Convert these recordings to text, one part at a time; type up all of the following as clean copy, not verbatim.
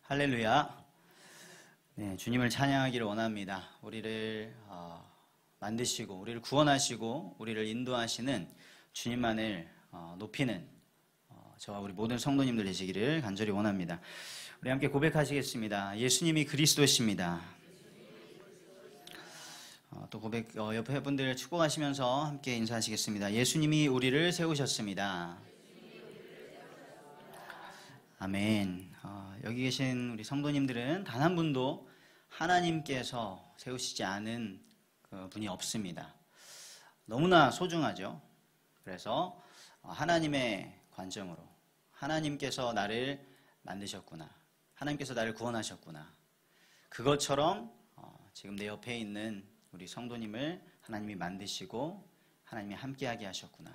할렐루야. 네, 주님을 찬양하기를 원합니다. 우리를 만드시고 우리를 구원하시고 우리를 인도하시는 주님만을 높이는 저와 우리 모든 성도님들 되시기를 간절히 원합니다. 우리 함께 고백하시겠습니다. 예수님이 그리스도십니다. 또 고백 옆에 분들 축복하시면서 함께 인사하시겠습니다. 예수님이 우리를 세우셨습니다. 아멘. 여기 계신 우리 성도님들은 단 한 분도 하나님께서 세우시지 않은 그 분이 없습니다. 너무나 소중하죠. 그래서 하나님의 관점으로 하나님께서 나를 만드셨구나, 하나님께서 나를 구원하셨구나, 그것처럼 지금 내 옆에 있는 우리 성도님을 하나님이 만드시고 하나님이 함께하게 하셨구나,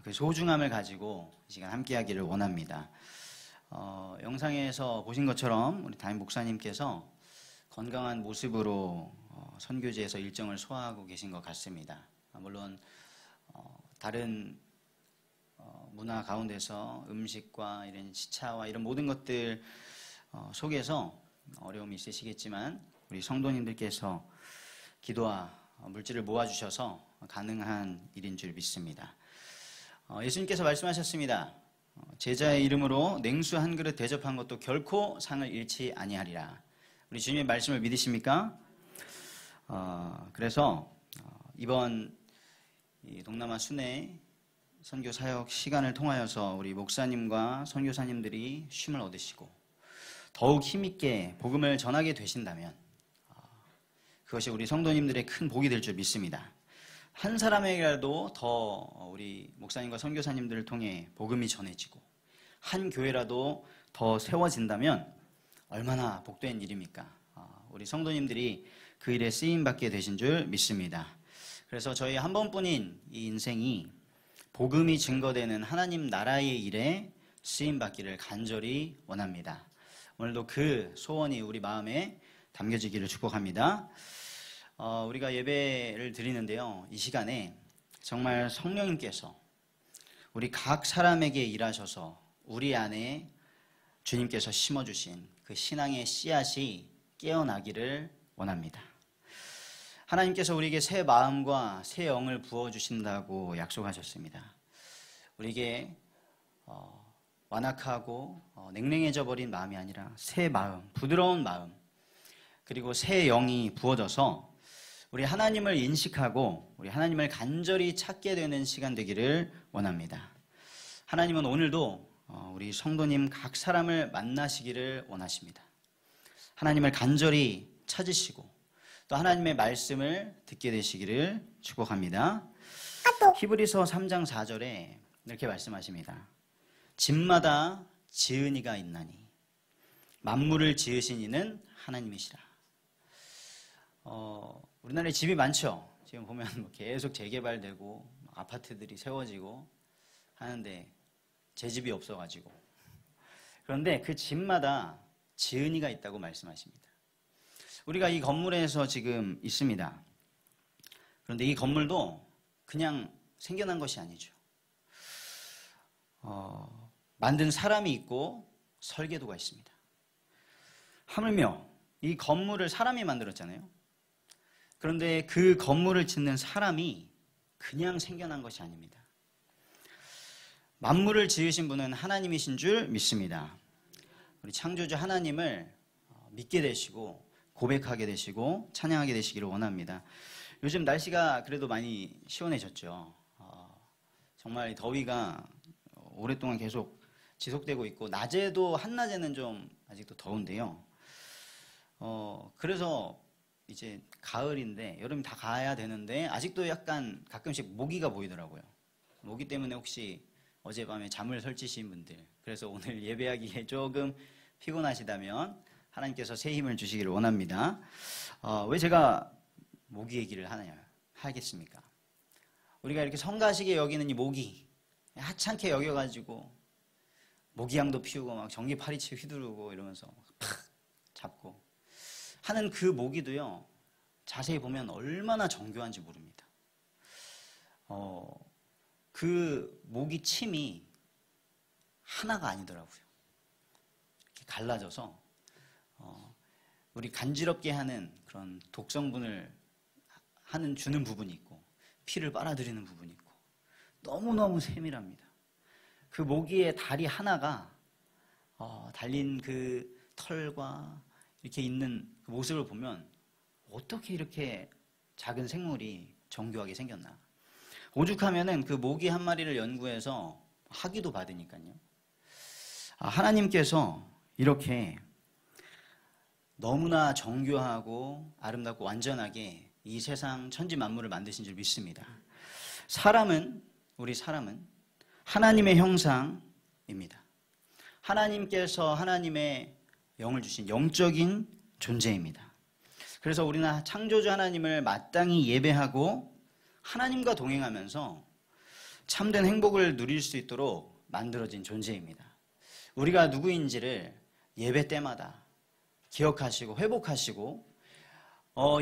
그 소중함을 가지고 이 시간 함께하기를 원합니다. 영상에서 보신 것처럼 우리 담임 목사님께서 건강한 모습으로 선교지에서 일정을 소화하고 계신 것 같습니다. 물론 다른 문화 가운데서 음식과 이런 시차와 이런 모든 것들 속에서 어려움이 있으시겠지만 우리 성도님들께서 기도와 물질을 모아주셔서 가능한 일인 줄 믿습니다. 예수님께서 말씀하셨습니다. 제자의 이름으로 냉수 한 그릇 대접한 것도 결코 상을 잃지 아니하리라. 우리 주님의 말씀을 믿으십니까? 그래서 이번 이 동남아 순회 선교 사역 시간을 통하여서 우리 목사님과 선교사님들이 쉼을 얻으시고 더욱 힘있게 복음을 전하게 되신다면 그것이 우리 성도님들의 큰 복이 될 줄 믿습니다. 한 사람에게라도 더 우리 목사님과 선교사님들을 통해 복음이 전해지고 한 교회라도 더 세워진다면 얼마나 복된 일입니까? 우리 성도님들이 그 일에 쓰임받게 되신 줄 믿습니다. 그래서 저희 한 번뿐인 이 인생이 복음이 증거되는 하나님 나라의 일에 쓰임받기를 간절히 원합니다. 오늘도 그 소원이 우리 마음에 담겨지기를 축복합니다. 우리가 예배를 드리는데요, 이 시간에 정말 성령님께서 우리 각 사람에게 일하셔서 우리 안에 주님께서 심어주신 그 신앙의 씨앗이 깨어나기를 원합니다. 하나님께서 우리에게 새 마음과 새 영을 부어주신다고 약속하셨습니다. 우리에게 완악하고 냉랭해져 버린 마음이 아니라 새 마음, 부드러운 마음, 그리고 새 영이 부어져서 우리 하나님을 인식하고 우리 하나님을 간절히 찾게 되는 시간 되기를 원합니다. 하나님은 오늘도 우리 성도님 각 사람을 만나시기를 원하십니다. 하나님을 간절히 찾으시고 또 하나님의 말씀을 듣게 되시기를 축복합니다. 히브리서 3장 4절에 이렇게 말씀하십니다. 집마다 지은이가 있나니 만물을 지으신 이는 하나님이시라. 우리나라에 집이 많죠. 지금 보면 계속 재개발되고 아파트들이 세워지고 하는데 제 집이 없어가지고, 그런데 그 집마다 지은이가 있다고 말씀하십니다. 우리가 이 건물에서 지금 있습니다. 그런데 이 건물도 그냥 생겨난 것이 아니죠. 만든 사람이 있고 설계도가 있습니다. 하물며 이 건물을 사람이 만들었잖아요. 그런데 그 건물을 짓는 사람이 그냥 생겨난 것이 아닙니다. 만물을 지으신 분은 하나님이신 줄 믿습니다. 우리 창조주 하나님을 믿게 되시고 고백하게 되시고 찬양하게 되시기를 원합니다. 요즘 날씨가 그래도 많이 시원해졌죠. 정말 더위가 오랫동안 계속 지속되고 있고 낮에도 한낮에는 좀 아직도 더운데요. 그래서 이제 가을인데 여름이 다 가야 되는데 아직도 약간 가끔씩 모기가 보이더라고요. 모기 때문에 혹시 어젯밤에 잠을 설치신 분들, 그래서 오늘 예배하기에 조금 피곤하시다면 하나님께서 새 힘을 주시기를 원합니다. 왜 제가 모기 얘기를 하겠습니까? 우리가 이렇게 성가시게 여기는 이 모기 하찮게 여겨가지고 모기향도 피우고 막 전기 파리채 휘두르고 이러면서 팍 잡고 하는 그 모기도요, 자세히 보면 얼마나 정교한지 모릅니다. 그 모기 침이 하나가 아니더라고요. 갈라져서 우리 간지럽게 하는 그런 독성분을 주는 부분이 있고 피를 빨아들이는 부분이 있고 너무너무 세밀합니다. 그 모기의 다리 하나가 달린 그 털과 이렇게 있는 그 모습을 보면 어떻게 이렇게 작은 생물이 정교하게 생겼나. 오죽하면은 그 모기 한 마리를 연구해서 학위도 받으니까요. 하나님께서 이렇게 너무나 정교하고 아름답고 완전하게 이 세상 천지 만물을 만드신 줄 믿습니다. 우리 사람은 하나님의 형상입니다. 하나님께서 하나님의 영을 주신 영적인 존재입니다. 그래서 우리는 창조주 하나님을 마땅히 예배하고 하나님과 동행하면서 참된 행복을 누릴 수 있도록 만들어진 존재입니다. 우리가 누구인지를 예배 때마다 기억하시고 회복하시고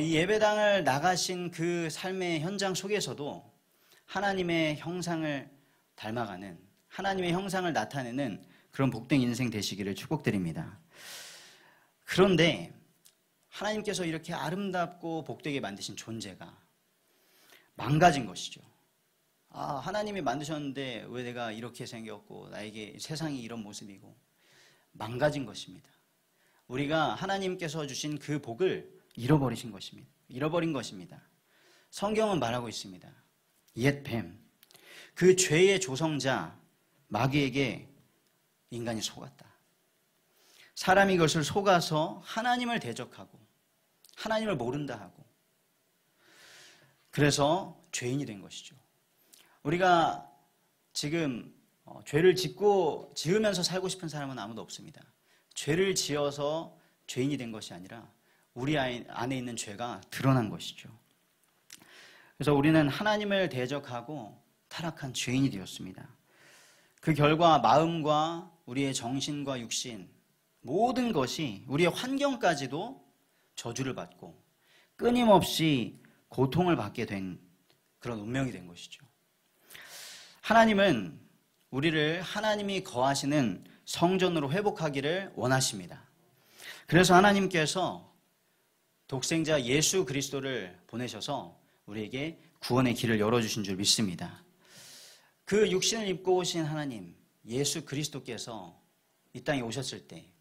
이 예배당을 나가신 그 삶의 현장 속에서도 하나님의 형상을 닮아가는, 하나님의 형상을 나타내는 그런 복된 인생 되시기를 축복드립니다. 그런데 하나님께서 이렇게 아름답고 복되게 만드신 존재가 망가진 것이죠. 하나님이 만드셨는데 왜 내가 이렇게 생겼고 나에게 세상이 이런 모습이고, 망가진 것입니다. 우리가 하나님께서 주신 그 복을 잃어버린 것입니다. 성경은 말하고 있습니다. 옛 뱀, 그 죄의 조성자 마귀에게 인간이 속았다. 사람이 그것을 속아서 하나님을 대적하고 하나님을 모른다 하고, 그래서 죄인이 된 것이죠. 우리가 지금 죄를 지으면서 살고 싶은 사람은 아무도 없습니다. 죄를 지어서 죄인이 된 것이 아니라 우리 안에 있는 죄가 드러난 것이죠. 그래서 우리는 하나님을 대적하고 타락한 죄인이 되었습니다. 그 결과 마음과 우리의 정신과 육신, 모든 것이, 우리의 환경까지도 저주를 받고 끊임없이 고통을 받게 된 그런 운명이 된 것이죠. 하나님은 우리를 하나님이 거하시는 성전으로 회복하기를 원하십니다. 그래서 하나님께서 독생자 예수 그리스도를 보내셔서 우리에게 구원의 길을 열어주신 줄 믿습니다. 그 육신을 입고 오신 하나님, 예수 그리스도께서 이 땅에 오셨을 때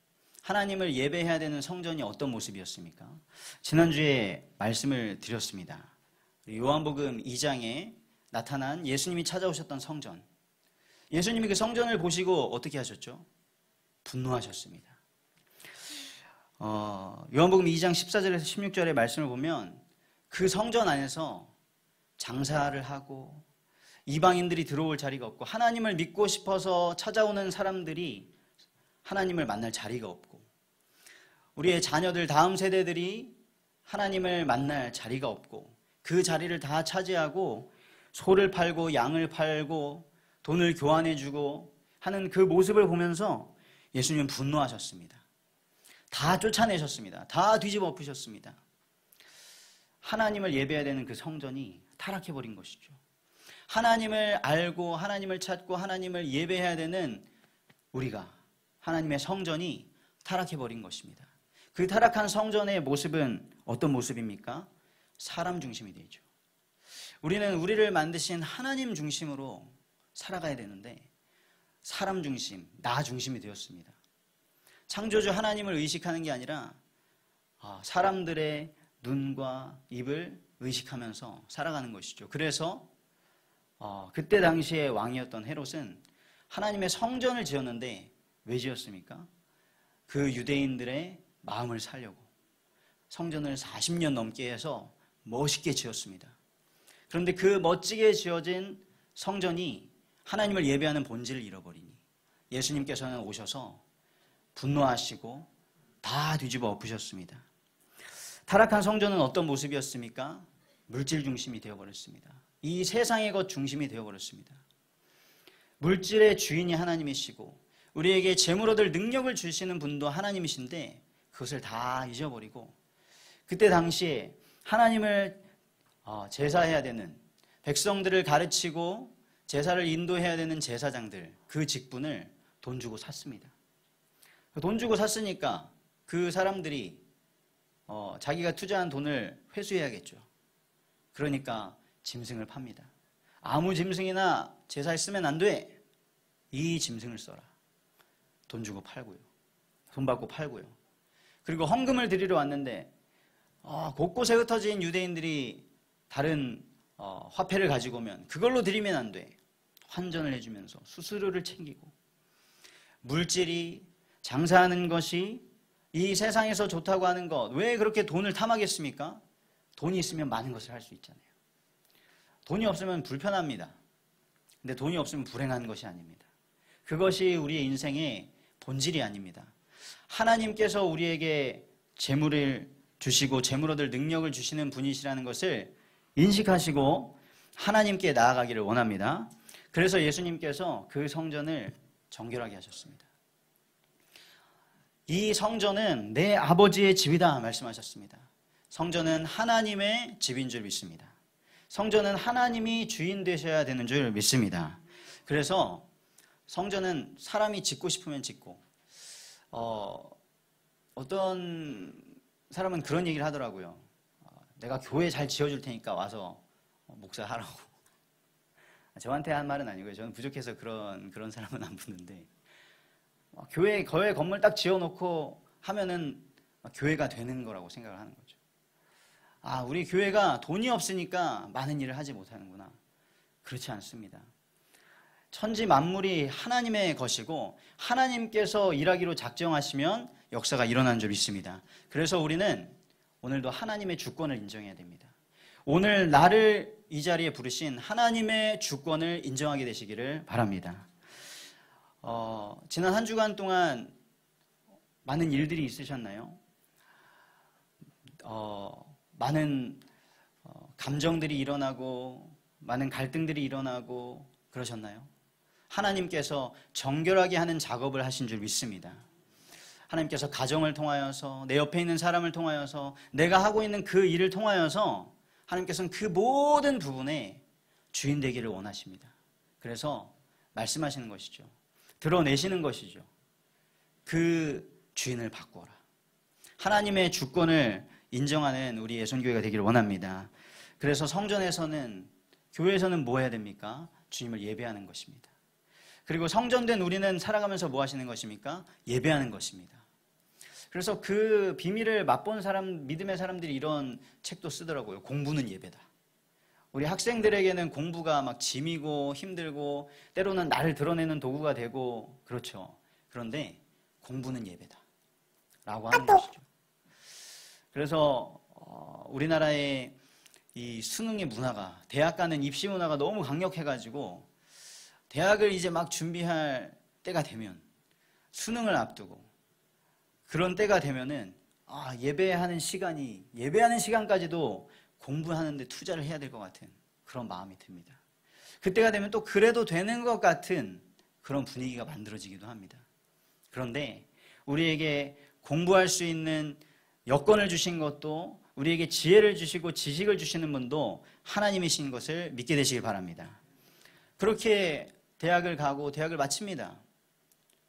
하나님을 예배해야 되는 성전이 어떤 모습이었습니까? 지난주에 말씀을 드렸습니다. 요한복음 2장에 나타난 예수님이 찾아오셨던 성전. 예수님이 그 성전을 보시고 어떻게 하셨죠? 분노하셨습니다. 요한복음 2장 14절에서 16절의 말씀을 보면 그 성전 안에서 장사를 하고 이방인들이 들어올 자리가 없고, 하나님을 믿고 싶어서 찾아오는 사람들이 하나님을 만날 자리가 없고, 우리의 자녀들, 다음 세대들이 하나님을 만날 자리가 없고, 그 자리를 다 차지하고 소를 팔고 양을 팔고 돈을 교환해주고 하는 그 모습을 보면서 예수님은 분노하셨습니다. 다 쫓아내셨습니다. 다 뒤집어 엎으셨습니다. 하나님을 예배해야 되는 그 성전이 타락해버린 것이죠. 하나님을 알고 하나님을 찾고 하나님을 예배해야 되는 우리가, 하나님의 성전이 타락해버린 것입니다. 그 타락한 성전의 모습은 어떤 모습입니까? 사람 중심이 되죠. 우리는 우리를 만드신 하나님 중심으로 살아가야 되는데 사람 중심, 나 중심이 되었습니다. 창조주 하나님을 의식하는 게 아니라 사람들의 눈과 입을 의식하면서 살아가는 것이죠. 그래서 그때 당시에 왕이었던 헤롯은 하나님의 성전을 지었는데 왜 지었습니까? 그 유대인들의 마음을 살려고 성전을 40년 넘게 해서 멋있게 지었습니다. 그런데 그 멋지게 지어진 성전이 하나님을 예배하는 본질을 잃어버리니 예수님께서는 오셔서 분노하시고 다 뒤집어 엎으셨습니다. 타락한 성전은 어떤 모습이었습니까? 물질 중심이 되어버렸습니다. 이 세상의 것 중심이 되어버렸습니다. 물질의 주인이 하나님이시고 우리에게 재물 얻을 능력을 주시는 분도 하나님이신데 그것을 다 잊어버리고, 그때 당시에 하나님을 제사해야 되는, 백성들을 가르치고 제사를 인도해야 되는 제사장들, 그 직분을 돈 주고 샀습니다. 돈 주고 샀으니까 그 사람들이 자기가 투자한 돈을 회수해야겠죠. 그러니까 짐승을 팝니다. 아무 짐승이나 제사에 쓰면 안 돼. 이 짐승을 써라. 돈 주고 팔고요. 돈 받고 팔고요. 그리고 헌금을 드리러 왔는데 곳곳에 흩어진 유대인들이 다른 화폐를 가지고 오면 그걸로 드리면 안 돼. 환전을 해주면서 수수료를 챙기고, 물질이, 장사하는 것이 이 세상에서 좋다고 하는 것, 왜 그렇게 돈을 탐하겠습니까? 돈이 있으면 많은 것을 할 수 있잖아요. 돈이 없으면 불편합니다. 근데 돈이 없으면 불행한 것이 아닙니다. 그것이 우리의 인생의 본질이 아닙니다. 하나님께서 우리에게 재물을 주시고 재물 얻을 능력을 주시는 분이시라는 것을 인식하시고 하나님께 나아가기를 원합니다. 그래서 예수님께서 그 성전을 정결하게 하셨습니다. 이 성전은 내 아버지의 집이다 말씀하셨습니다. 성전은 하나님의 집인 줄 믿습니다. 성전은 하나님이 주인 되셔야 되는 줄 믿습니다. 그래서 성전은 사람이 짓고 싶으면 짓고, 어떤 사람은 그런 얘기를 하더라고요. 내가 교회 잘 지어줄 테니까 와서 목사하라고. 저한테 한 말은 아니고요. 저는 부족해서 그런 사람은 안 붙는데, 교회 건물 딱 지어놓고 하면은 교회가 되는 거라고 생각을 하는 거죠. 우리 교회가 돈이 없으니까 많은 일을 하지 못하는구나. 그렇지 않습니다. 천지 만물이 하나님의 것이고 하나님께서 일하기로 작정하시면 역사가 일어나는 줄 믿습니다. 그래서 우리는 오늘도 하나님의 주권을 인정해야 됩니다. 오늘 나를 이 자리에 부르신 하나님의 주권을 인정하게 되시기를 바랍니다. 지난 한 주간 동안 많은 일들이 있으셨나요? 많은 감정들이 일어나고 많은 갈등들이 일어나고 그러셨나요? 하나님께서 정결하게 하는 작업을 하신 줄 믿습니다. 하나님께서 가정을 통하여서, 내 옆에 있는 사람을 통하여서, 내가 하고 있는 그 일을 통하여서 하나님께서는 그 모든 부분에 주인 되기를 원하십니다. 그래서 말씀하시는 것이죠. 드러내시는 것이죠. 그 주인을 바꾸어라. 하나님의 주권을 인정하는 우리 예손교회가 되기를 원합니다. 그래서 성전에서는, 교회에서는 뭐 해야 됩니까? 주님을 예배하는 것입니다. 그리고 성전된 우리는 살아가면서 뭐 하시는 것입니까? 예배하는 것입니다. 그래서 그 비밀을 맛본 사람, 믿음의 사람들이 이런 책도 쓰더라고요. 공부는 예배다. 우리 학생들에게는 공부가 막 짐이고 힘들고 때로는 나를 드러내는 도구가 되고 그렇죠. 그런데 공부는 예배다 라고 하는 것이죠. 그래서 우리나라의 이 수능의 문화가, 대학 가는 입시 문화가 너무 강력해가지고 대학을 이제 막 준비할 때가 되면, 수능을 앞두고 그런 때가 되면은 예배하는 시간까지도 공부하는 데 투자를 해야 될 것 같은 그런 마음이 듭니다. 그때가 되면 또 그래도 되는 것 같은 그런 분위기가 만들어지기도 합니다. 그런데 우리에게 공부할 수 있는 여건을 주신 것도, 우리에게 지혜를 주시고 지식을 주시는 분도 하나님이신 것을 믿게 되시길 바랍니다. 그렇게 대학을 가고 대학을 마칩니다.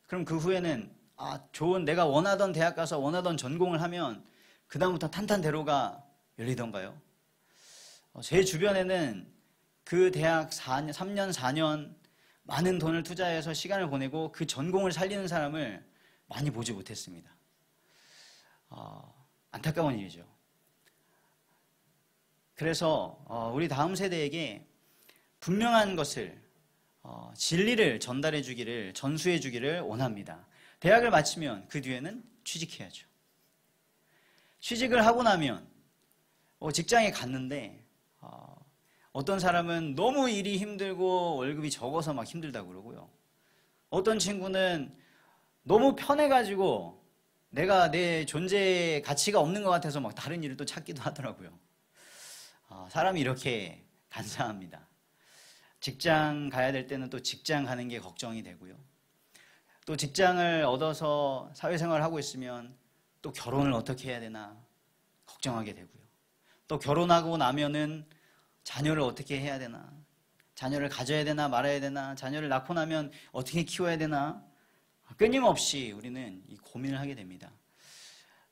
그럼 그 후에는 좋은, 내가 원하던 대학 가서 원하던 전공을 하면 그 다음부터 탄탄대로가 열리던가요? 제 주변에는 그 대학 3년, 4년 많은 돈을 투자해서 시간을 보내고 그 전공을 살리는 사람을 많이 보지 못했습니다. 안타까운 일이죠. 그래서 우리 다음 세대에게 분명한 것을, 진리를 전달해 주기를, 전수해 주기를 원합니다. 대학을 마치면 그 뒤에는 취직해야죠. 취직을 하고 나면 직장에 갔는데 어떤 사람은 너무 일이 힘들고 월급이 적어서 막 힘들다고 그러고요. 어떤 친구는 너무 편해가지고 내가 내 존재의 가치가 없는 것 같아서 막 다른 일을 또 찾기도 하더라고요. 사람이 이렇게 간사합니다. 직장 가야 될 때는 또 직장 가는 게 걱정이 되고요. 또 직장을 얻어서 사회생활을 하고 있으면 또 결혼을 어떻게 해야 되나 걱정하게 되고요. 또 결혼하고 나면은 자녀를 어떻게 해야 되나, 자녀를 가져야 되나 말아야 되나, 자녀를 낳고 나면 어떻게 키워야 되나, 끊임없이 우리는 이 고민을 하게 됩니다.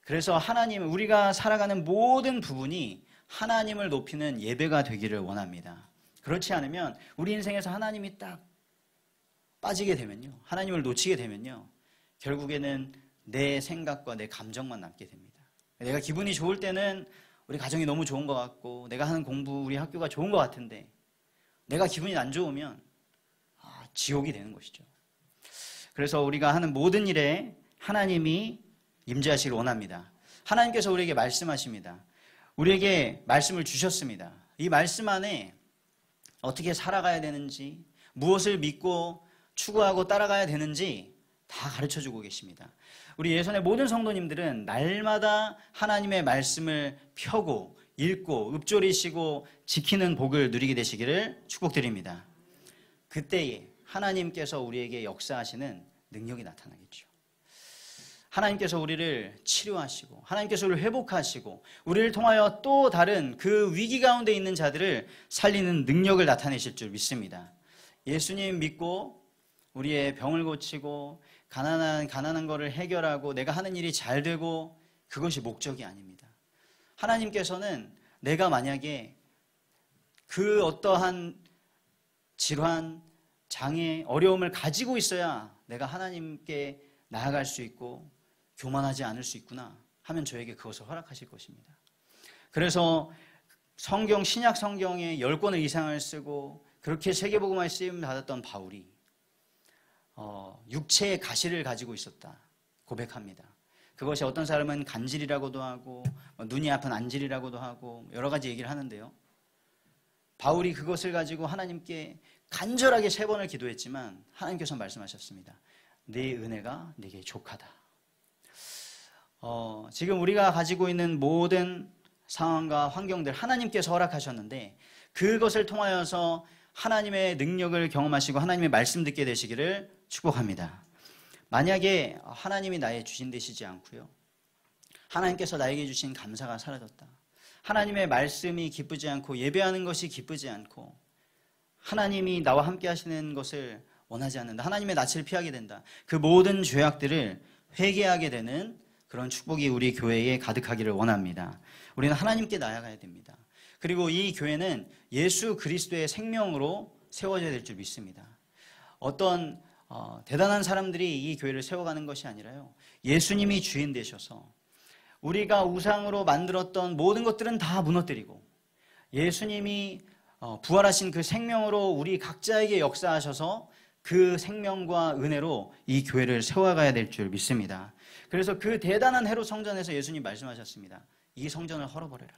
그래서 하나님, 우리가 살아가는 모든 부분이 하나님을 높이는 예배가 되기를 원합니다. 그렇지 않으면 우리 인생에서 하나님이 딱 빠지게 되면요, 하나님을 놓치게 되면요, 결국에는 내 생각과 내 감정만 남게 됩니다. 내가 기분이 좋을 때는 우리 가정이 너무 좋은 것 같고, 내가 하는 공부, 우리 학교가 좋은 것 같은데, 내가 기분이 안 좋으면 지옥이 되는 것이죠. 그래서 우리가 하는 모든 일에 하나님이 임재하시기를 원합니다. 하나님께서 우리에게 말씀하십니다. 우리에게 말씀을 주셨습니다. 이 말씀 안에 어떻게 살아가야 되는지, 무엇을 믿고 추구하고 따라가야 되는지 다 가르쳐주고 계십니다. 우리 예선의 모든 성도님들은 날마다 하나님의 말씀을 펴고 읽고 읊조리시고 지키는 복을 누리게 되시기를 축복드립니다. 그때에 하나님께서 우리에게 역사하시는 능력이 나타나겠죠. 하나님께서 우리를 치료하시고, 하나님께서 우리를 회복하시고, 우리를 통하여 또 다른 그 위기 가운데 있는 자들을 살리는 능력을 나타내실 줄 믿습니다. 예수님 믿고 우리의 병을 고치고 가난한 거를 해결하고 내가 하는 일이 잘 되고, 그것이 목적이 아닙니다. 하나님께서는 내가 만약에 그 어떠한 질환, 장애, 어려움을 가지고 있어야 내가 하나님께 나아갈 수 있고 교만하지 않을 수 있구나 하면 저에게 그것을 허락하실 것입니다. 그래서 신약 성경에 10권을 이상을 쓰고 그렇게 세계복음화에 쓰임 받았던 바울이 육체의 가시를 가지고 있었다 고백합니다. 그것이 어떤 사람은 간질이라고도 하고 눈이 아픈 안질이라고도 하고 여러 가지 얘기를 하는데요, 바울이 그것을 가지고 하나님께 간절하게 3번을 기도했지만 하나님께서 말씀하셨습니다. 내 은혜가 네게 족하다. 지금 우리가 가지고 있는 모든 상황과 환경들 하나님께서 허락하셨는데, 그것을 통하여서 하나님의 능력을 경험하시고 하나님의 말씀 듣게 되시기를 축복합니다. 만약에 하나님이 나의 주신 되시지 않고요, 하나님께서 나에게 주신 감사가 사라졌다, 하나님의 말씀이 기쁘지 않고 예배하는 것이 기쁘지 않고 하나님이 나와 함께 하시는 것을 원하지 않는다, 하나님의 낯을 피하게 된다, 그 모든 죄악들을 회개하게 되는 그런 축복이 우리 교회에 가득하기를 원합니다. 우리는 하나님께 나아가야 됩니다. 그리고 이 교회는 예수 그리스도의 생명으로 세워져야 될 줄 믿습니다. 어떤 대단한 사람들이 이 교회를 세워가는 것이 아니라요, 예수님이 주인 되셔서 우리가 우상으로 만들었던 모든 것들은 다 무너뜨리고 예수님이 부활하신 그 생명으로 우리 각자에게 역사하셔서 그 생명과 은혜로 이 교회를 세워가야 될 줄 믿습니다. 그래서 그 대단한 헤롯 성전에서 예수님 말씀하셨습니다. 이 성전을 헐어버려라.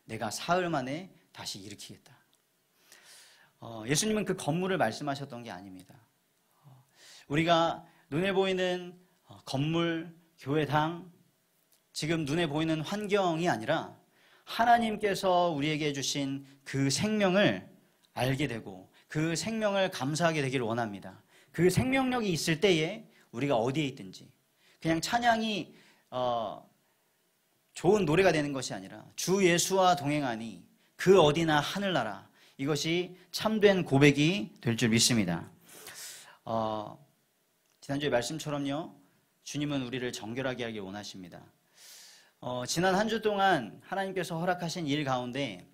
내가 사흘 만에 다시 일으키겠다. 예수님은 그 건물을 말씀하셨던 게 아닙니다. 우리가 눈에 보이는 건물, 교회당, 지금 눈에 보이는 환경이 아니라 하나님께서 우리에게 주신 그 생명을 알게 되고 그 생명을 감사하게 되기를 원합니다. 그 생명력이 있을 때에 우리가 어디에 있든지 그냥 찬양이 좋은 노래가 되는 것이 아니라 주 예수와 동행하니 그 어디나 하늘나라, 이것이 참된 고백이 될 줄 믿습니다. 지난주에 말씀처럼요, 주님은 우리를 정결하게 하길 원하십니다. 지난 한 주 동안 하나님께서 허락하신 일 가운데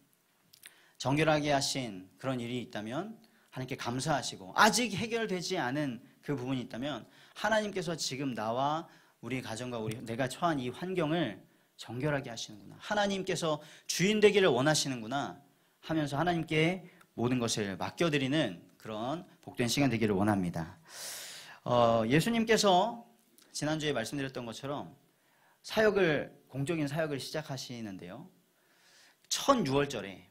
정결하게 하신 그런 일이 있다면 하나님께 감사하시고, 아직 해결되지 않은 그 부분이 있다면 하나님께서 지금 나와 우리 가정과 내가 처한 이 환경을 정결하게 하시는구나, 하나님께서 주인 되기를 원하시는구나 하면서 하나님께 모든 것을 맡겨드리는 그런 복된 시간 되기를 원합니다. 예수님께서 지난주에 말씀드렸던 것처럼 공적인 사역을 시작하시는데요, 첫 유월절에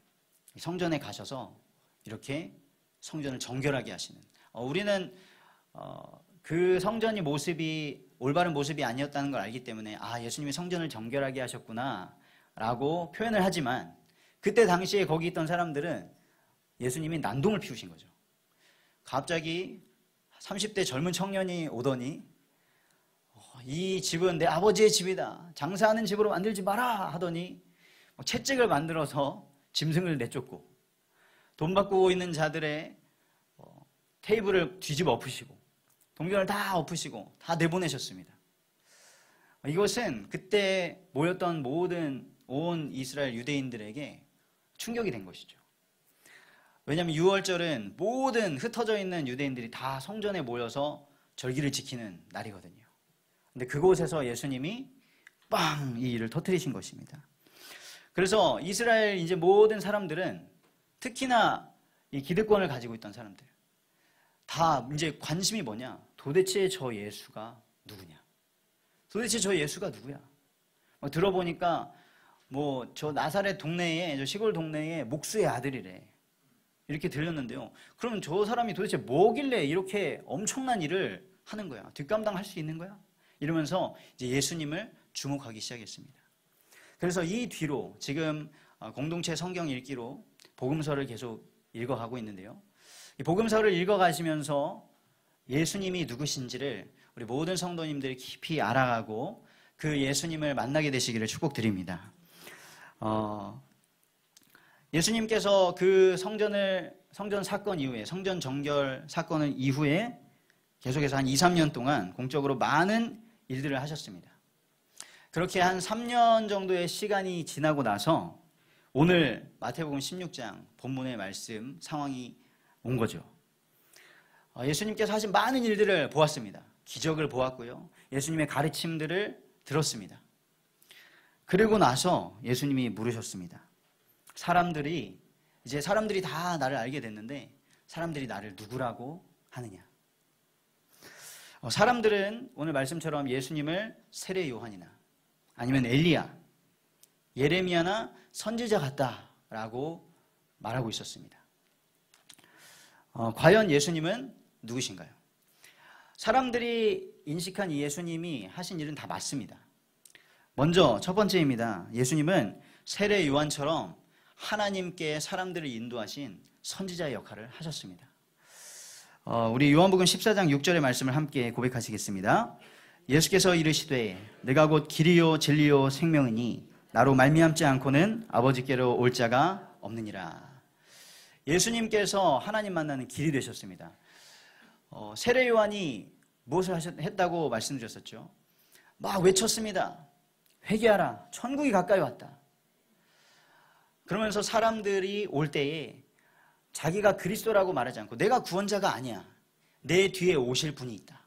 성전에 가셔서 이렇게 성전을 정결하게 하시는, 우리는 그 성전이 모습이 올바른 모습이 아니었다는 걸 알기 때문에 예수님이 성전을 정결하게 하셨구나 라고 표현을 하지만, 그때 당시에 거기 있던 사람들은 예수님이 난동을 피우신 거죠. 갑자기 30대 젊은 청년이 오더니 이 집은 내 아버지의 집이다, 장사하는 집으로 만들지 마라 하더니 채찍을 만들어서 짐승을 내쫓고 돈 받고 있는 자들의 테이블을 뒤집어 엎으시고 동전을 다 엎으시고 다 내보내셨습니다. 이것은 그때 모였던 모든 온 이스라엘 유대인들에게 충격이 된 것이죠. 왜냐하면 유월절은 모든 흩어져 있는 유대인들이 다 성전에 모여서 절기를 지키는 날이거든요. 근데 그곳에서 예수님이 빵! 이 일을 터뜨리신 것입니다. 그래서 이스라엘 이제 모든 사람들은 특히나 이 기득권을 가지고 있던 사람들 다 이제 관심이 뭐냐? 도대체 저 예수가 누구냐? 도대체 저 예수가 누구야? 들어보니까 뭐 저 나사렛 동네에 저 시골 동네에 목수의 아들이래. 이렇게 들렸는데요. 그럼 저 사람이 도대체 뭐길래 이렇게 엄청난 일을 하는 거야? 뒷감당할 수 있는 거야? 이러면서 이제 예수님을 주목하기 시작했습니다. 그래서 이 뒤로 지금 공동체 성경 읽기로 복음서를 계속 읽어가고 있는데요. 이 복음서를 읽어가시면서 예수님이 누구신지를 우리 모든 성도님들이 깊이 알아가고 그 예수님을 만나게 되시기를 축복드립니다. 예수님께서 그 성전 사건 이후에, 성전 정결 사건 이후에 계속해서 한 2, 3년 동안 공적으로 많은 일들을 하셨습니다. 그렇게 한 3년 정도의 시간이 지나고 나서 오늘 마태복음 16장 본문의 말씀 상황이 온 거죠. 예수님께서 하신 많은 일들을 보았습니다. 기적을 보았고요. 예수님의 가르침들을 들었습니다. 그리고 나서 예수님이 물으셨습니다. 사람들이 다 나를 알게 됐는데 사람들이 나를 누구라고 하느냐? 사람들은 오늘 말씀처럼 예수님을 세례 요한이나 아니면 엘리야, 예레미야나 선지자 같다라고 말하고 있었습니다. 과연 예수님은 누구신가요? 사람들이 인식한 이 예수님이 하신 일은 다 맞습니다. 먼저 첫 번째입니다. 예수님은 세례 요한처럼 하나님께 사람들을 인도하신 선지자의 역할을 하셨습니다. 우리 요한복음 14장 6절의 말씀을 함께 고백하시겠습니다. 예수께서 이르시되 내가 곧 길이요 진리요 생명이니 나로 말미암지 않고는 아버지께로 올 자가 없느니라. 예수님께서 하나님 만나는 길이 되셨습니다. 세례 요한이 무엇을 했다고 말씀드렸었죠? 막 외쳤습니다. 회개하라. 천국이 가까이 왔다. 그러면서 사람들이 올 때에 자기가 그리스도라고 말하지 않고 내가 구원자가 아니야. 내 뒤에 오실 분이 있다.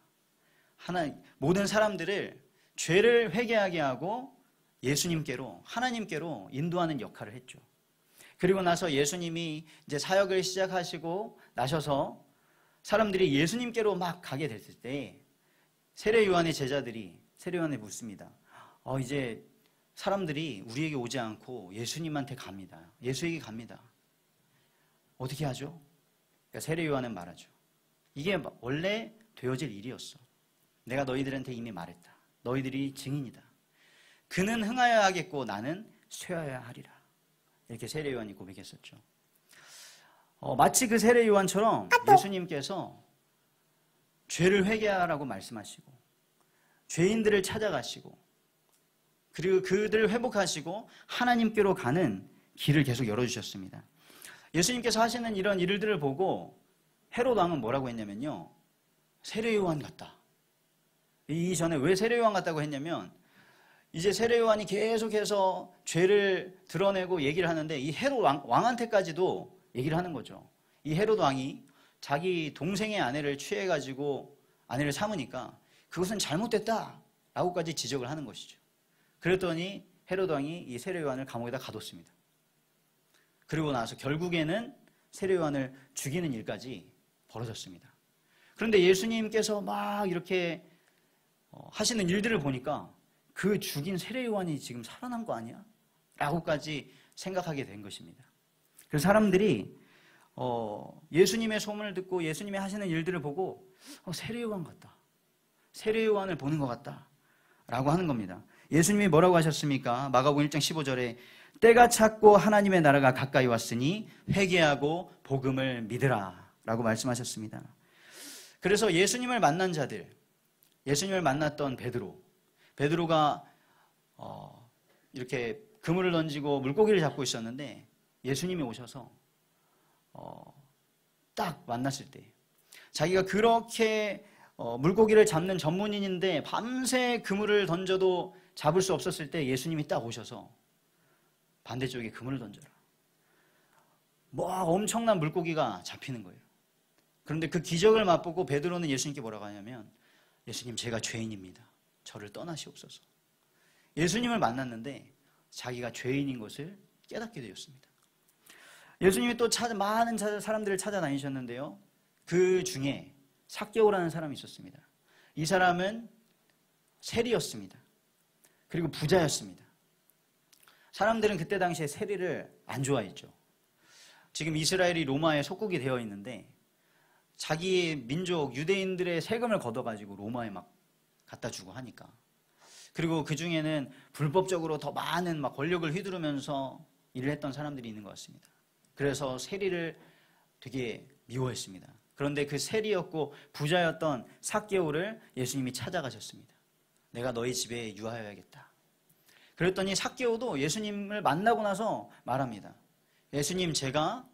모든 사람들을 죄를 회개하게 하고 예수님께로, 하나님께로 인도하는 역할을 했죠. 그리고 나서 예수님이 이제 사역을 시작하시고 나셔서 사람들이 예수님께로 막 가게 됐을 때 세례 요한의 제자들이 세례 요한에 묻습니다. 이제 사람들이 우리에게 오지 않고 예수님한테 갑니다. 예수에게 갑니다. 어떻게 하죠? 그러니까 세례 요한은 말하죠. 이게 원래 되어질 일이었어. 내가 너희들한테 이미 말했다. 너희들이 증인이다. 그는 흥하여야 하겠고 나는 쇠하여야 하리라. 이렇게 세례 요한이 고백했었죠. 마치 그 세례 요한처럼 예수님께서 죄를 회개하라고 말씀하시고 죄인들을 찾아가시고 그리고 그들을 회복하시고 하나님께로 가는 길을 계속 열어주셨습니다. 예수님께서 하시는 이런 일들을 보고 헤롯 왕은 뭐라고 했냐면요. 세례 요한 같다. 이전에 왜 세례 요한 같다고 했냐면 이제 세례 요한이 계속해서 죄를 드러내고 얘기를 하는데 이 헤롯 왕한테까지도 얘기를 하는 거죠. 이 헤롯 왕이 자기 동생의 아내를 취해가지고 아내를 삼으니까 그것은 잘못됐다라고까지 지적을 하는 것이죠. 그랬더니 헤롯 왕이 이 세례 요한을 감옥에다 가뒀습니다. 그리고 나서 결국에는 세례 요한을 죽이는 일까지 벌어졌습니다. 그런데 예수님께서 막 이렇게 하시는 일들을 보니까 그 죽인 세례 요한이 지금 살아난 거 아니야? 라고까지 생각하게 된 것입니다. 그래서 사람들이 예수님의 소문을 듣고 예수님이 하시는 일들을 보고 세례 요한 같다. 세례 요한을 보는 것 같다. 라고 하는 겁니다. 예수님이 뭐라고 하셨습니까? 마가복음 1장 15절에 때가 찼고 하나님의 나라가 가까이 왔으니 회개하고 복음을 믿으라 라고 말씀하셨습니다. 그래서 예수님을 만난 자들, 예수님을 만났던 베드로가 이렇게 그물을 던지고 물고기를 잡고 있었는데 예수님이 오셔서 딱 만났을 때 자기가 그렇게 물고기를 잡는 전문인인데 밤새 그물을 던져도 잡을 수 없었을 때 예수님이 딱 오셔서 반대쪽에 그물을 던져라. 엄청난 물고기가 잡히는 거예요. 그런데 그 기적을 맛보고 베드로는 예수님께 뭐라고 하냐면, 예수님, 제가 죄인입니다. 저를 떠나시옵소서. 예수님을 만났는데 자기가 죄인인 것을 깨닫게 되었습니다. 예수님이 또 많은 사람들을 찾아다니셨는데요. 그 중에 삭개오라는 사람이 있었습니다. 이 사람은 세리였습니다. 그리고 부자였습니다. 사람들은 그때 당시에 세리를 안 좋아했죠. 지금 이스라엘이 로마의 속국이 되어 있는데 자기 민족 유대인들의 세금을 걷어가지고 로마에 막 갖다 주고 하니까, 그리고 그 중에는 불법적으로 더 많은 권력을 휘두르면서 일을 했던 사람들이 있는 것 같습니다. 그래서 세리를 되게 미워했습니다. 그런데 그 세리였고 부자였던 삭개오를 예수님이 찾아가셨습니다. 내가 너희 집에 유하여야겠다. 그랬더니 삭개오도 예수님을 만나고 나서 말합니다. 예수님, 제가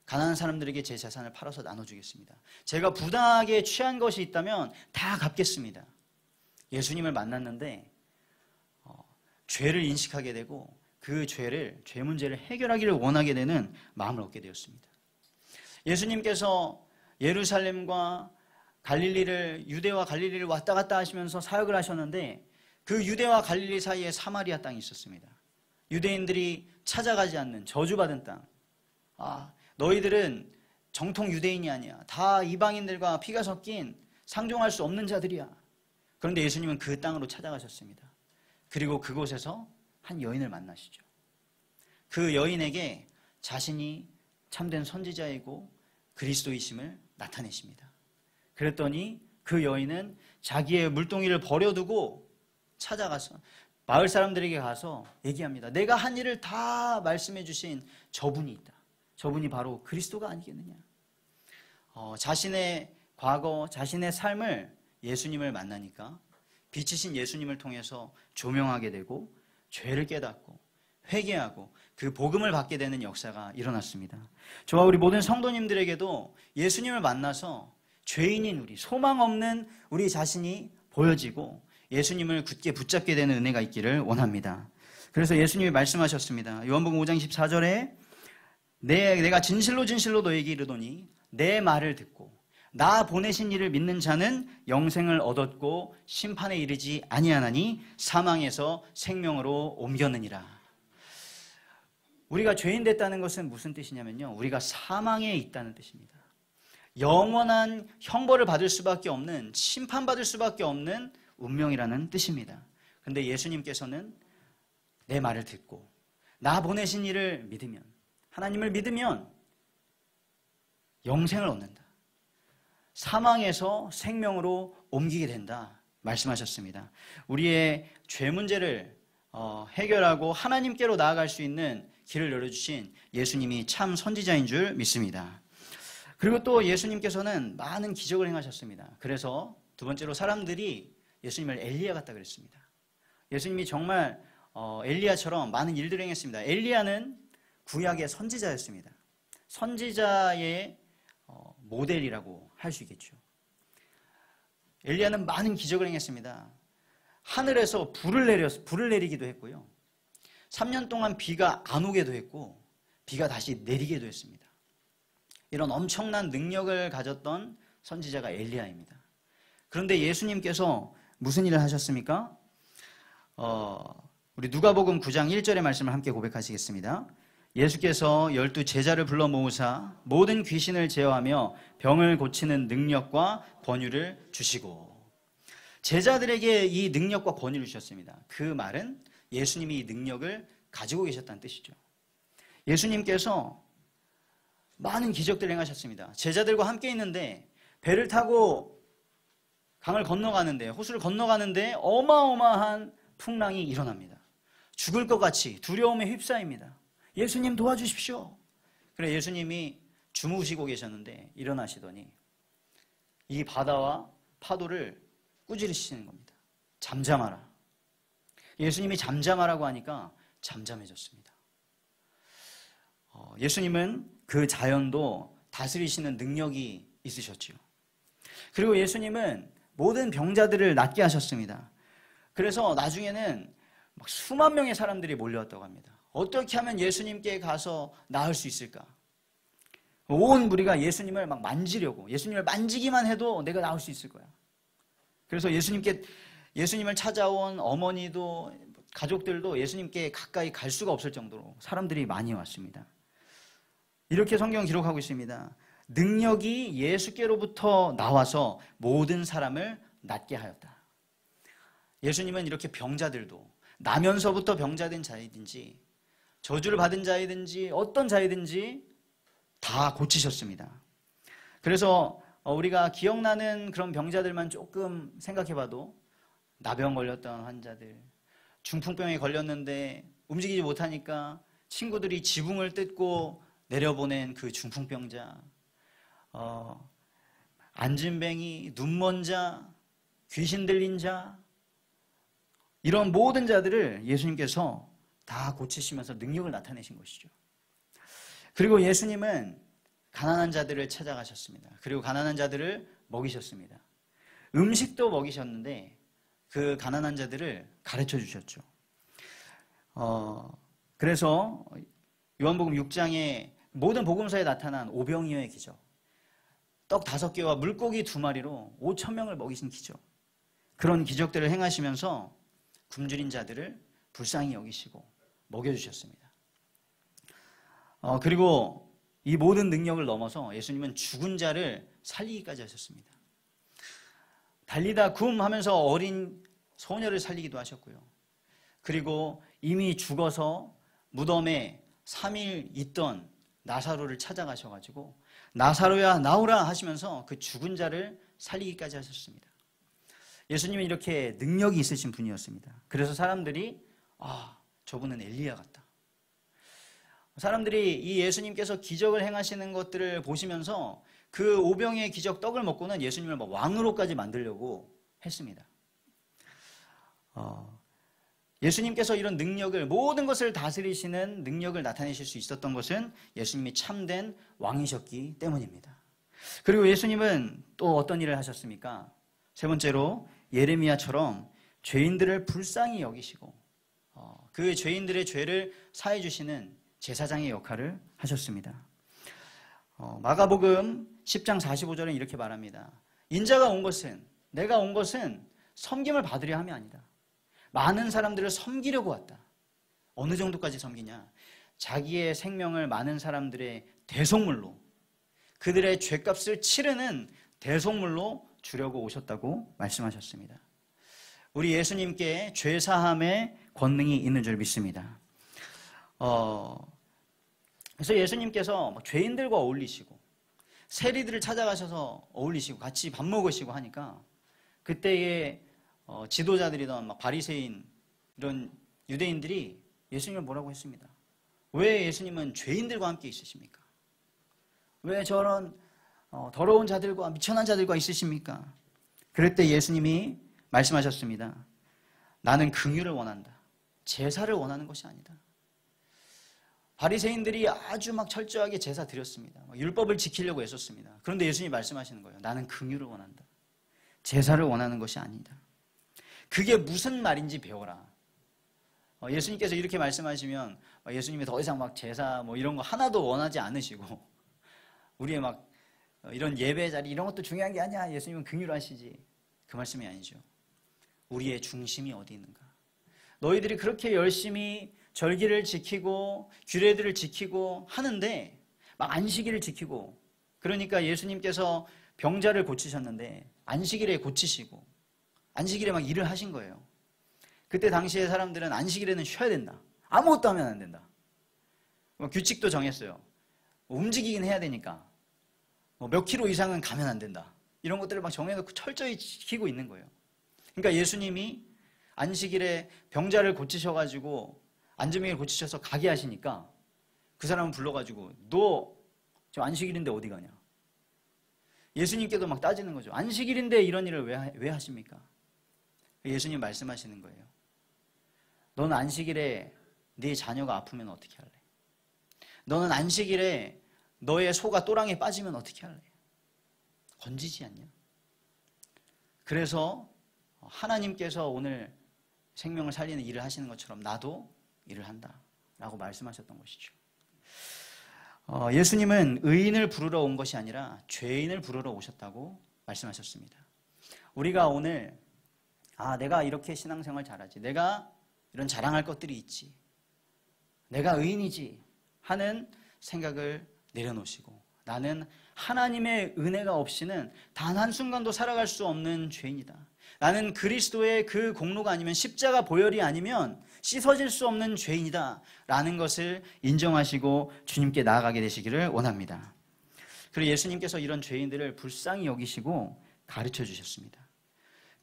가난한 사람들에게 제 재산을 팔아서 나눠주겠습니다. 제가 부당하게 취한 것이 있다면 다 갚겠습니다. 예수님을 만났는데 죄를 인식하게 되고 그 죄 문제를 해결하기를 원하게 되는 마음을 얻게 되었습니다. 예수님께서 예루살렘과 유대와 갈릴리를 왔다 갔다 하시면서 사역을 하셨는데 그 유대와 갈릴리 사이에 사마리아 땅이 있었습니다. 유대인들이 찾아가지 않는 저주받은 땅. 너희들은 정통 유대인이 아니야. 다 이방인들과 피가 섞인 상종할 수 없는 자들이야. 그런데 예수님은 그 땅으로 찾아가셨습니다. 그리고 그곳에서 한 여인을 만나시죠. 그 여인에게 자신이 참된 선지자이고 그리스도이심을 나타내십니다. 그랬더니 그 여인은 자기의 물동이를 버려두고 찾아가서 마을 사람들에게 가서 얘기합니다. 내가 한 일을 다 말씀해 주신 저분이 있다. 저분이 바로 그리스도가 아니겠느냐. 자신의 과거, 자신의 삶을 예수님을 만나니까 빛이신 예수님을 통해서 조명하게 되고 죄를 깨닫고 회개하고 그 복음을 받게 되는 역사가 일어났습니다. 저와 우리 모든 성도님들에게도 예수님을 만나서 죄인인 우리, 소망 없는 우리 자신이 보여지고 예수님을 굳게 붙잡게 되는 은혜가 있기를 원합니다. 그래서 예수님이 말씀하셨습니다. 요한복음 5장 14절에 내가 진실로 진실로 너에게 이르노니 내 말을 듣고 나 보내신 이를 믿는 자는 영생을 얻었고 심판에 이르지 아니하나니 사망에서 생명으로 옮겼느니라. 우리가 죄인 됐다는 것은 무슨 뜻이냐면요, 우리가 사망에 있다는 뜻입니다. 영원한 형벌을 받을 수밖에 없는, 심판받을 수밖에 없는 운명이라는 뜻입니다. 그런데 예수님께서는 내 말을 듣고 나 보내신 이를 믿으면, 하나님을 믿으면 영생을 얻는다. 사망에서 생명으로 옮기게 된다 말씀하셨습니다. 우리의 죄 문제를 해결하고 하나님께로 나아갈 수 있는 길을 열어주신 예수님이 참 선지자인 줄 믿습니다. 그리고 또 예수님께서는 많은 기적을 행하셨습니다. 그래서 두 번째로 사람들이 예수님을 엘리야 같다 그랬습니다. 예수님이 정말 엘리야처럼 많은 일들을 행했습니다. 엘리야는 구약의 선지자였습니다. 선지자의 모델이라고 할 수 있겠죠. 엘리야는 많은 기적을 행했습니다. 하늘에서 불을 내리기도 했고요. 3년 동안 비가 안 오게도 했고 비가 다시 내리게도 했습니다. 이런 엄청난 능력을 가졌던 선지자가 엘리야입니다. 그런데 예수님께서 무슨 일을 하셨습니까? 우리 누가복음 9장 1절의 말씀을 함께 고백하시겠습니다. 예수께서 12 제자를 불러 모으사 모든 귀신을 제어하며 병을 고치는 능력과 권유를 주시고, 제자들에게 이 능력과 권유를 주셨습니다. 그 말은 예수님이 이 능력을 가지고 계셨다는 뜻이죠. 예수님께서 많은 기적들을 행하셨습니다. 제자들과 함께 있는데 배를 타고 강을 건너가는데, 호수를 건너가는데 어마어마한 풍랑이 일어납니다. 죽을 것 같이 두려움에 휩싸입니다. 예수님 도와주십시오. 그래 예수님이 주무시고 계셨는데 일어나시더니 이 바다와 파도를 꾸짖으시는 겁니다. 잠잠하라. 예수님이 잠잠하라고 하니까 잠잠해졌습니다. 예수님은 그 자연도 다스리시는 능력이 있으셨지요. 그리고 예수님은 모든 병자들을 낫게 하셨습니다. 그래서 나중에는 막 수만 명의 사람들이 몰려왔다고 합니다. 어떻게 하면 예수님께 가서 나을 수 있을까? 온 무리가 예수님을 막 만지려고, 예수님을 만지기만 해도 내가 나을 수 있을 거야. 그래서 예수님을 찾아온 어머니도 가족들도 예수님께 가까이 갈 수가 없을 정도로 사람들이 많이 왔습니다. 이렇게 성경 기록하고 있습니다. 능력이 예수께로부터 나와서 모든 사람을 낫게 하였다. 예수님은 이렇게 병자들도 나면서부터 병자된 자이든지 저주를 받은 자이든지 어떤 자이든지 다 고치셨습니다. 그래서 우리가 기억나는 그런 병자들만 조금 생각해봐도 나병 걸렸던 환자들, 중풍병에 걸렸는데 움직이지 못하니까 친구들이 지붕을 뜯고 내려보낸 그 중풍병자, 안진뱅이, 눈먼 자, 귀신 들린 자, 이런 모든 자들을 예수님께서 다 고치시면서 능력을 나타내신 것이죠. 그리고 예수님은 가난한 자들을 찾아가셨습니다. 그리고 가난한 자들을 먹이셨습니다. 음식도 먹이셨는데 그 가난한 자들을 가르쳐 주셨죠. 그래서 요한복음 6장에 모든 복음서에 나타난 오병이어의 기적, 떡 5개와 물고기 2마리로 5,000명을 먹이신 기적, 그런 기적들을 행하시면서 굶주린 자들을 불쌍히 여기시고 먹여주셨습니다. 그리고 이 모든 능력을 넘어서 예수님은 죽은 자를 살리기까지 하셨습니다. 달리다 굼 하면서 어린 소녀를 살리기도 하셨고요. 그리고 이미 죽어서 무덤에 3일 있던 나사로를 찾아가셔가지고 나사로야 나오라 하시면서 그 죽은 자를 살리기까지 하셨습니다. 예수님은 이렇게 능력이 있으신 분이었습니다. 그래서 사람들이 저분은 엘리야 같다. 사람들이 이 예수님께서 기적을 행하시는 것들을 보시면서 그 오병이의 기적 떡을 먹고는 예수님을 왕으로까지 만들려고 했습니다. 예수님께서 이런 능력을, 모든 것을 다스리시는 능력을 나타내실 수 있었던 것은 예수님이 참된 왕이셨기 때문입니다. 그리고 예수님은 또 어떤 일을 하셨습니까? 세 번째로 예레미야처럼 죄인들을 불쌍히 여기시고 그 죄인들의 죄를 사해 주시는 제사장의 역할을 하셨습니다. 마가복음 10장 45절은 이렇게 말합니다. 인자가 온 것은, 내가 온 것은 섬김을 받으려 함이 아니다. 많은 사람들을 섬기려고 왔다. 어느 정도까지 섬기냐? 자기의 생명을 많은 사람들의 대속물로, 그들의 죄값을 치르는 대속물로 주려고 오셨다고 말씀하셨습니다. 우리 예수님께 죄사함의 권능이 있는 줄 믿습니다. 그래서 예수님께서 죄인들과 어울리시고 세리들을 찾아가셔서 어울리시고 같이 밥 먹으시고 하니까 그때의 지도자들이던 바리새인 이런 유대인들이 예수님을 뭐라고 했습니다. 왜 예수님은 죄인들과 함께 있으십니까? 왜 저런 더러운 자들과 미천한 자들과 있으십니까? 그럴 때 예수님이 말씀하셨습니다. 나는 긍휼을 원한다. 제사를 원하는 것이 아니다. 바리새인들이 아주 철저하게 제사 드렸습니다. 율법을 지키려고 애썼습니다. 그런데 예수님이 말씀하시는 거예요. 나는 긍휼을 원한다. 제사를 원하는 것이 아니다. 그게 무슨 말인지 배워라. 예수님께서 이렇게 말씀하시면 예수님이 더 이상 제사 이런 거 하나도 원하지 않으시고 우리의 이런 예배 자리 이런 것도 중요한 게 아니야. 예수님은 긍휼하시지. 그 말씀이 아니죠. 우리의 중심이 어디 있는가? 너희들이 그렇게 열심히 절기를 지키고 규례들을 지키고 하는데 안식일을 지키고, 그러니까 예수님께서 병자를 고치셨는데 안식일에 고치시고 안식일에 일을 하신 거예요. 그때 당시에 사람들은 안식일에는 쉬어야 된다. 아무것도 하면 안 된다. 규칙도 정했어요. 움직이긴 해야 되니까 몇 킬로 이상은 가면 안 된다. 이런 것들을 정해놓고 철저히 지키고 있는 거예요. 그러니까 예수님이 안식일에 병자를 고치셔가지고 안진뱅이를 고치셔서 가게 하시니까 그 사람을 불러가지고 너 저 안식일인데 어디 가냐? 예수님께도 따지는 거죠. 안식일인데 이런 일을 왜 하십니까? 예수님 말씀하시는 거예요. 너는 안식일에 네 자녀가 아프면 어떻게 할래? 너는 안식일에 너의 소가 또랑에 빠지면 어떻게 할래? 건지지 않냐? 그래서 하나님께서 오늘 생명을 살리는 일을 하시는 것처럼 나도 일을 한다라고 말씀하셨던 것이죠. 예수님은 의인을 부르러 온 것이 아니라 죄인을 부르러 오셨다고 말씀하셨습니다. 우리가 오늘 내가 이렇게 신앙생활 잘하지, 내가 이런 자랑할 것들이 있지, 내가 의인이지 하는 생각을 내려놓으시고, 나는 하나님의 은혜가 없이는 단 한순간도 살아갈 수 없는 죄인이다. 나는 그리스도의 그 공로가 아니면, 십자가 보혈이 아니면 씻어질 수 없는 죄인이다 라는 것을 인정하시고 주님께 나아가게 되시기를 원합니다. 그리고 예수님께서 이런 죄인들을 불쌍히 여기시고 가르쳐 주셨습니다.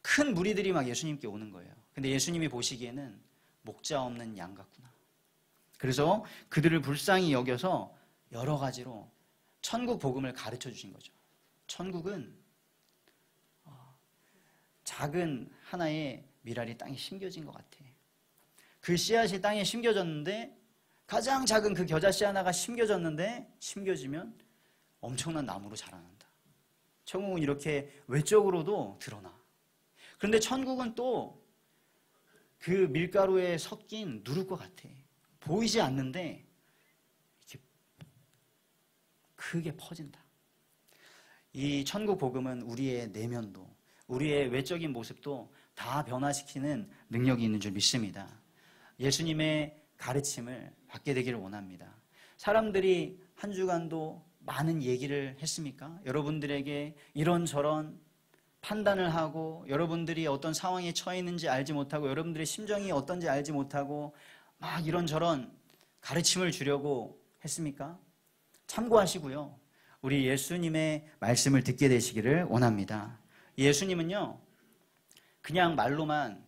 큰 무리들이 막 예수님께 오는 거예요. 근데 예수님이 보시기에는 목자 없는 양 같구나. 그래서 그들을 불쌍히 여겨서 여러 가지로 천국 복음을 가르쳐 주신 거죠. 천국은 작은 하나의 미랄이 땅에 심겨진 것 같아. 그 씨앗이 땅에 심겨졌는데, 가장 작은 그 겨자씨 하나가 심겨지면 엄청난 나무로 자라난다. 천국은 이렇게 외적으로도 드러나. 그런데 천국은 또 그 밀가루에 섞인 누룩과 같아. 보이지 않는데 이렇게 크게 퍼진다. 이 천국 복음은 우리의 내면도, 우리의 외적인 모습도 다 변화시키는 능력이 있는 줄 믿습니다. 예수님의 가르침을 받게 되기를 원합니다. 사람들이 한 주간도 많은 얘기를 했습니까? 여러분들에게 이런저런 판단을 하고, 여러분들이 어떤 상황에 처해 있는지 알지 못하고, 여러분들의 심정이 어떤지 알지 못하고 막 이런저런 가르침을 주려고 했습니까? 참고하시고요, 우리 예수님의 말씀을 듣게 되시기를 원합니다. 예수님은요, 그냥 말로만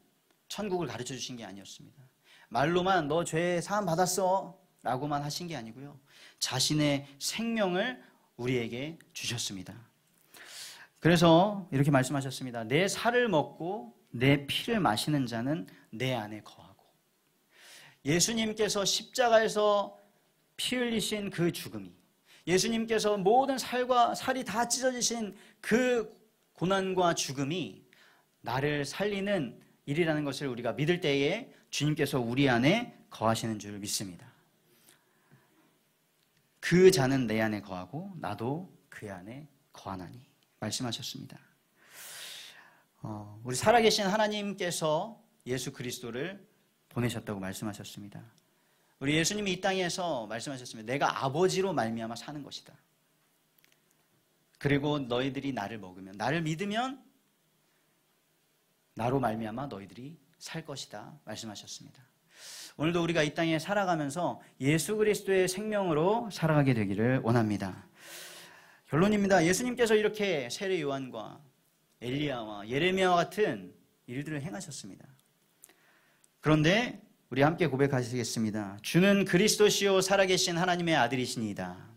천국을 가르쳐 주신 게 아니었습니다. 말로만 너 죄 사함 받았어 라고만 하신 게 아니고요, 자신의 생명을 우리에게 주셨습니다. 그래서 이렇게 말씀하셨습니다. 내 살을 먹고 내 피를 마시는 자는 내 안에 거하고. 예수님께서 십자가에서 피 흘리신 그 죽음이, 예수님께서 모든 살이 다 찢어지신 그 고난과 죽음이 나를 살리는 일이라는 것을 우리가 믿을 때에 주님께서 우리 안에 거하시는 줄 믿습니다. 그 자는 내 안에 거하고 나도 그 안에 거하나니 말씀하셨습니다. 우리 살아계신 하나님께서 예수 그리스도를 보내셨다고 말씀하셨습니다. 우리 예수님이 이 땅에서 말씀하셨습니다. 내가 아버지로 말미암아 사는 것이다. 그리고 너희들이 나를 먹으면, 나를 믿으면 나로 말미암아 너희들이 살 것이다 말씀하셨습니다. 오늘도 우리가 이 땅에 살아가면서 예수 그리스도의 생명으로 살아가게 되기를 원합니다. 결론입니다. 예수님께서 이렇게 세례 요한과 엘리야와 예레미야와 같은 일들을 행하셨습니다. 그런데 우리 함께 고백하시겠습니다. 주는 그리스도시요 살아계신 하나님의 아들이시니이다.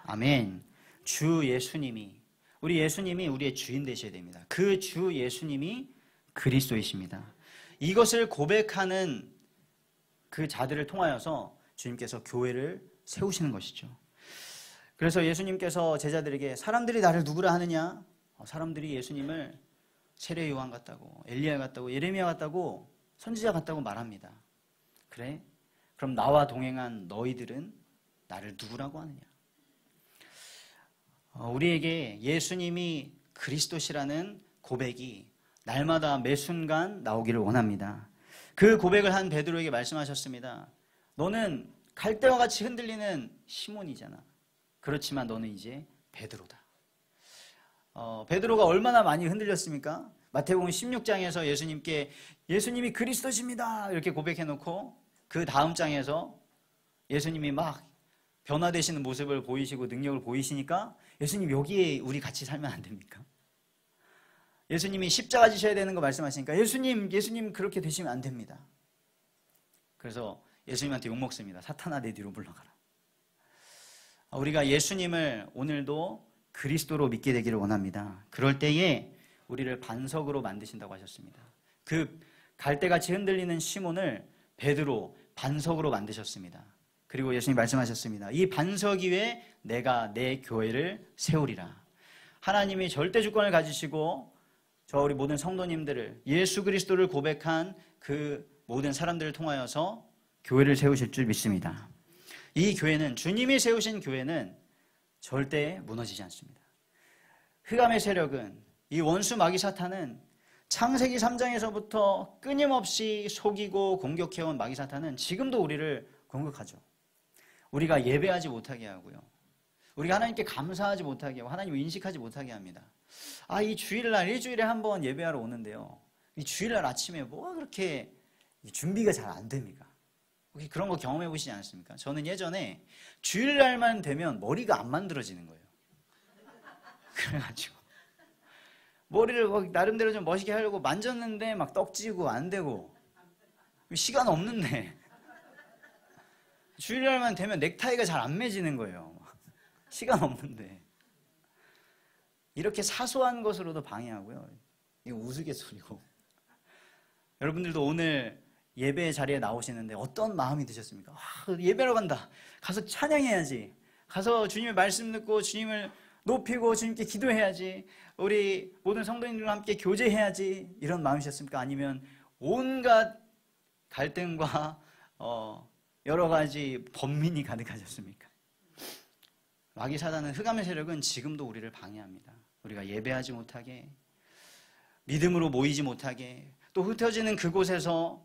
아멘. 주 예수님이, 우리 예수님이 우리의 주인 되셔야 됩니다. 그 주 예수님이 그리스도이십니다. 이것을 고백하는 그 자들을 통하여서 주님께서 교회를 세우시는 것이죠. 그래서 예수님께서 제자들에게 사람들이 나를 누구라 하느냐? 사람들이 예수님을 세례 요한 같다고, 엘리야 같다고, 예레미야 같다고, 선지자 같다고 말합니다. 그래? 그럼 나와 동행한 너희들은 나를 누구라고 하느냐? 우리에게 예수님이 그리스도시라는 고백이 날마다 매 순간 나오기를 원합니다. 그 고백을 한 베드로에게 말씀하셨습니다. 너는 갈대와 같이 흔들리는 시몬이잖아. 그렇지만 너는 이제 베드로다. 베드로가 얼마나 많이 흔들렸습니까? 마태복음 16장에서 예수님께 예수님이 그리스도십니다 이렇게 고백해놓고 그 다음 장에서 예수님이 막 변화되시는 모습을 보이시고 능력을 보이시니까 예수님 여기에 우리 같이 살면 안 됩니까? 예수님이 십자가 지셔야 되는 거 말씀하시니까 예수님 그렇게 되시면 안 됩니다. 그래서 예수님한테 욕먹습니다. 사탄아 내 뒤로 물러가라. 우리가 예수님을 오늘도 그리스도로 믿게 되기를 원합니다. 그럴 때에 우리를 반석으로 만드신다고 하셨습니다. 그 갈대같이 흔들리는 시몬을 베드로 반석으로 만드셨습니다. 그리고 예수님 말씀하셨습니다. 이 반석 위에 내가 내 교회를 세우리라. 하나님이 절대 주권을 가지시고 저 우리 모든 성도님들을 예수 그리스도를 고백한 그 모든 사람들을 통하여서 교회를 세우실 줄 믿습니다. 이 교회는, 주님이 세우신 교회는 절대 무너지지 않습니다. 흑암의 세력은, 이 원수 마귀 사탄은, 창세기 3장에서부터 끊임없이 속이고 공격해온 마귀 사탄은 지금도 우리를 공격하죠. 우리가 예배하지 못하게 하고요, 우리가 하나님께 감사하지 못하게 하고 하나님을 인식하지 못하게 합니다. 이 주일날, 일주일에 한 번 예배하러 오는데요, 이 주일날 아침에 뭐가 그렇게 준비가 잘 안 됩니까? 혹시 그런 거 경험해 보시지 않았습니까? 저는 예전에 주일날만 되면 머리가 안 만들어지는 거예요. 그래가지고 머리를 나름대로 좀 멋있게 하려고 만졌는데 막 떡지고 안 되고, 시간 없는데 주일날만 되면 넥타이가 잘 안 매지는 거예요. 시간 없는데. 이렇게 사소한 것으로도 방해하고요. 이거 우스갯소리고. 여러분들도 오늘 예배 자리에 나오시는데 어떤 마음이 드셨습니까? 예배로 간다. 가서 찬양해야지. 가서 주님의 말씀 듣고 주님을 높이고 주님께 기도해야지. 우리 모든 성도님들과 함께 교제해야지. 이런 마음이셨습니까? 아니면 온갖 갈등과 여러 가지 번민이 가득하셨습니까? 마귀 사단은, 흑암의 세력은 지금도 우리를 방해합니다. 우리가 예배하지 못하게, 믿음으로 모이지 못하게, 또 흩어지는 그곳에서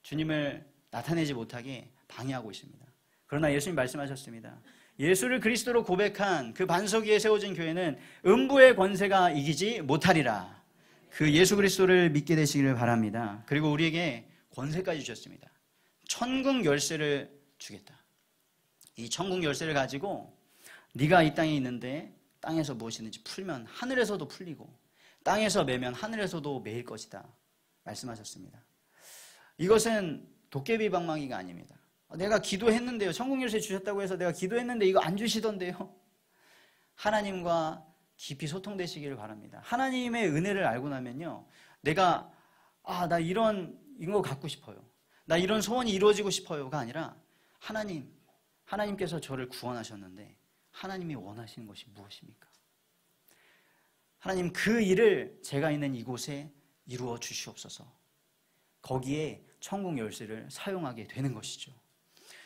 주님을 나타내지 못하게 방해하고 있습니다. 그러나 예수님 말씀하셨습니다. 예수를 그리스도로 고백한 그 반석 위에 세워진 교회는 음부의 권세가 이기지 못하리라. 그 예수 그리스도를 믿게 되시기를 바랍니다. 그리고 우리에게 권세까지 주셨습니다. 천국 열쇠를 주겠다. 이 천국 열쇠를 가지고 네가 이 땅에 있는데 땅에서 무엇이든지 풀면 하늘에서도 풀리고, 땅에서 매면 하늘에서도 매일 것이다 말씀하셨습니다. 이것은 도깨비 방망이가 아닙니다. 내가 기도했는데요, 천국 열쇠 주셨다고 해서 내가 기도했는데 이거 안 주시던데요. 하나님과 깊이 소통되시기를 바랍니다. 하나님의 은혜를 알고 나면요, 내가 나 이거 갖고 싶어요, 나 이런 소원이 이루어지고 싶어요가 아니라, 하나님께서 저를 구원하셨는데 하나님이 원하시는 것이 무엇입니까? 하나님, 그 일을 제가 있는 이곳에 이루어 주시옵소서. 거기에 천국 열쇠를 사용하게 되는 것이죠.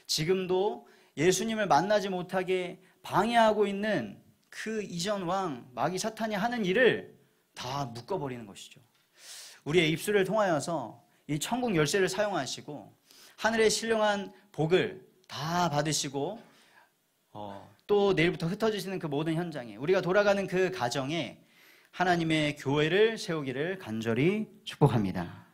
지금도 예수님을 만나지 못하게 방해하고 있는 그 이전 왕 마귀 사탄이 하는 일을 다 묶어버리는 것이죠. 우리의 입술을 통하여서 이 천국 열쇠를 사용하시고 하늘의 신령한 복을 다 받으시고, 또 내일부터 흩어지시는 그 모든 현장에, 우리가 돌아가는 그 가정에 하나님의 교회를 세우기를 간절히 축복합니다.